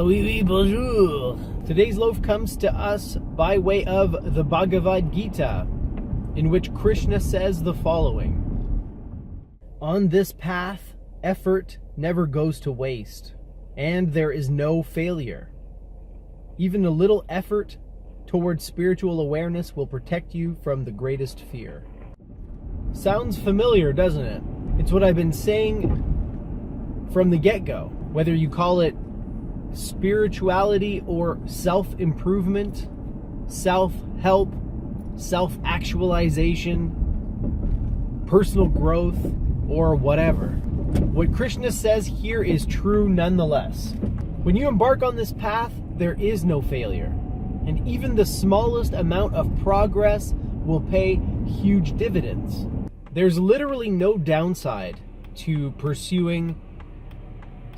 Oui, bonjour. Today's loaf comes to us by way of the Bhagavad Gita, in which Krishna says the following: on this path, effort never goes to waste, and there is no failure. Even a little effort towards spiritual awareness will protect you from the greatest fear. Sounds familiar, doesn't it? It's what I've been saying from the get-go. Whether you call it spirituality or self-improvement, self-help, self-actualization, personal growth, or whatever. What Krishna says here is true nonetheless. When you embark on this path, there is no failure. And even the smallest amount of progress will pay huge dividends. There's literally no downside to pursuing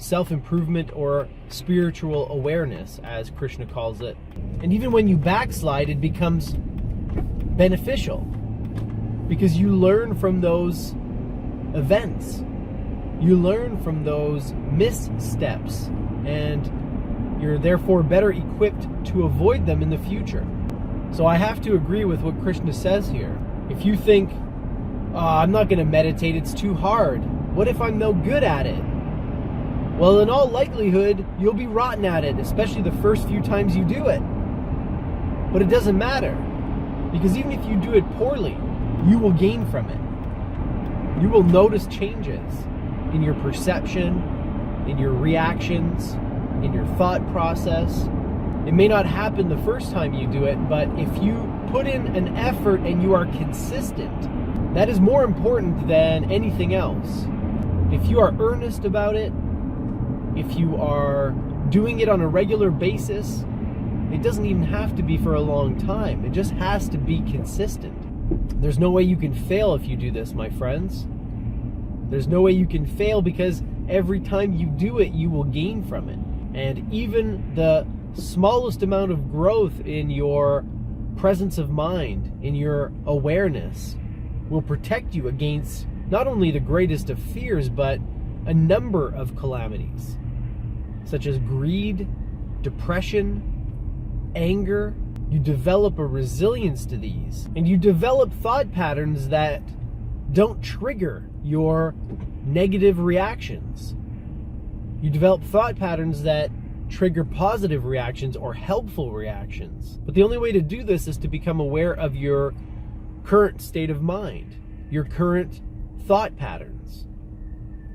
self-improvement or spiritual awareness, as Krishna calls it. And even when you backslide, it becomes beneficial because you learn from those events. You learn from those missteps, and you're therefore better equipped to avoid them in the future. So I have to agree with what Krishna says here. If you think, I'm not going to meditate, it's too hard. What if I'm no good at it? Well, in all likelihood, you'll be rotten at it, especially the first few times you do it. But it doesn't matter, because even if you do it poorly, you will gain from it. You will notice changes in your perception, in your reactions, in your thought process. It may not happen the first time you do it, but if you put in an effort and you are consistent, that is more important than anything else. If you are earnest about it, if you are doing it on a regular basis, it doesn't even have to be for a long time. It just has to be consistent. There's no way you can fail if you do this, my friends. There's no way you can fail, because every time you do it, you will gain from it. And even the smallest amount of growth in your presence of mind, in your awareness, will protect you against not only the greatest of fears, but a number of calamities, such as greed, depression, anger. You develop a resilience to these, and you develop thought patterns that don't trigger your negative reactions. You develop thought patterns that trigger positive reactions or helpful reactions. But the only way to do this is to become aware of your current state of mind, your current thought patterns.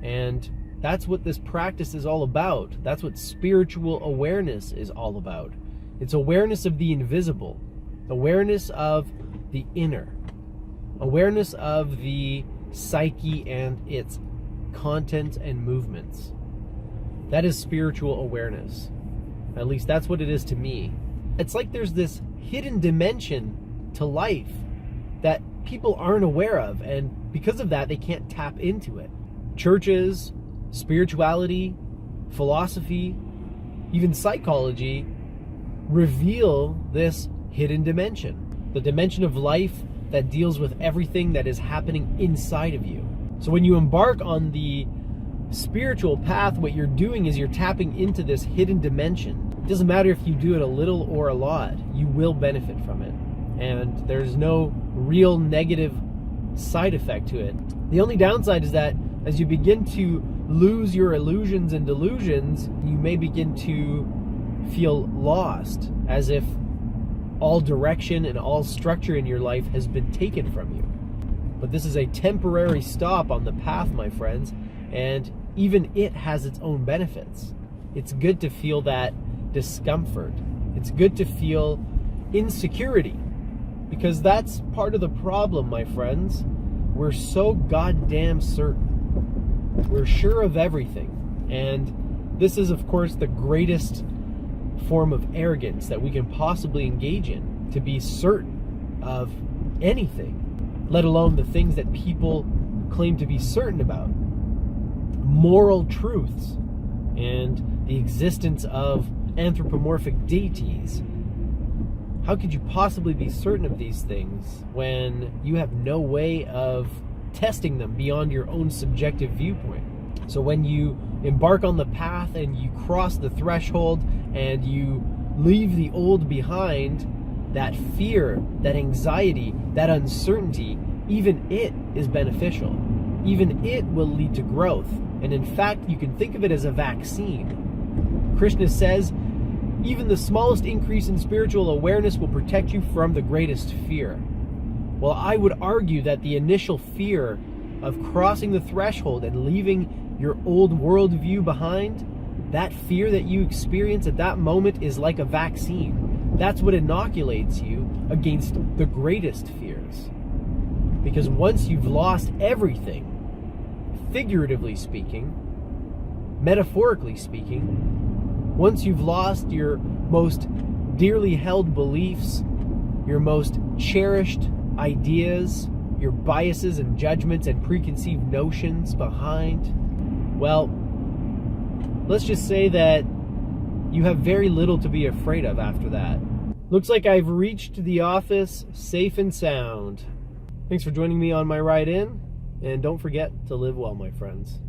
And that's what this practice is all about. That's what spiritual awareness is all about. It's awareness of the invisible, awareness of the inner, awareness of the psyche and its content and movements. That is spiritual awareness. At least that's what it is to me. It's like there's this hidden dimension to life that people aren't aware of, and because of that, they can't tap into it. Churches, spirituality, philosophy, even psychology reveal this hidden dimension. The dimension of life that deals with everything that is happening inside of you. So when you embark on the spiritual path, what you're doing is you're tapping into this hidden dimension. It doesn't matter if you do it a little or a lot, you will benefit from it. And there's no real negative side effect to it. The only downside is that as you begin to lose your illusions and delusions, you may begin to feel lost, as if all direction and all structure in your life has been taken from you. But this is a temporary stop on the path, my friends, and even it has its own benefits. It's good to feel that discomfort. It's good to feel insecurity, because that's part of the problem, my friends. We're so goddamn certain. We're sure of everything. And this is, of course, the greatest form of arrogance that we can possibly engage in, to be certain of anything, let alone the things that people claim to be certain about. Moral truths and the existence of anthropomorphic deities. How could you possibly be certain of these things when you have no way of testing them beyond your own subjective viewpoint? So when you embark on the path and you cross the threshold and you leave the old behind, that fear, that anxiety, that uncertainty, even it is beneficial. Even it will lead to growth. And in fact, you can think of it as a vaccine. Krishna says, even the smallest increase in spiritual awareness will protect you from the greatest fear. Well, I would argue that the initial fear of crossing the threshold and leaving your old worldview behind, that fear that you experience at that moment is like a vaccine. That's what inoculates you against the greatest fears. Because once you've lost everything, figuratively speaking, metaphorically speaking, once you've lost your most dearly held beliefs, your most cherished ideas, your biases and judgments and preconceived notions behind, well, let's just say that you have very little to be afraid of after that. Looks like I've reached the office safe and sound. Thanks for joining me on my ride in, and don't forget to live well, my friends.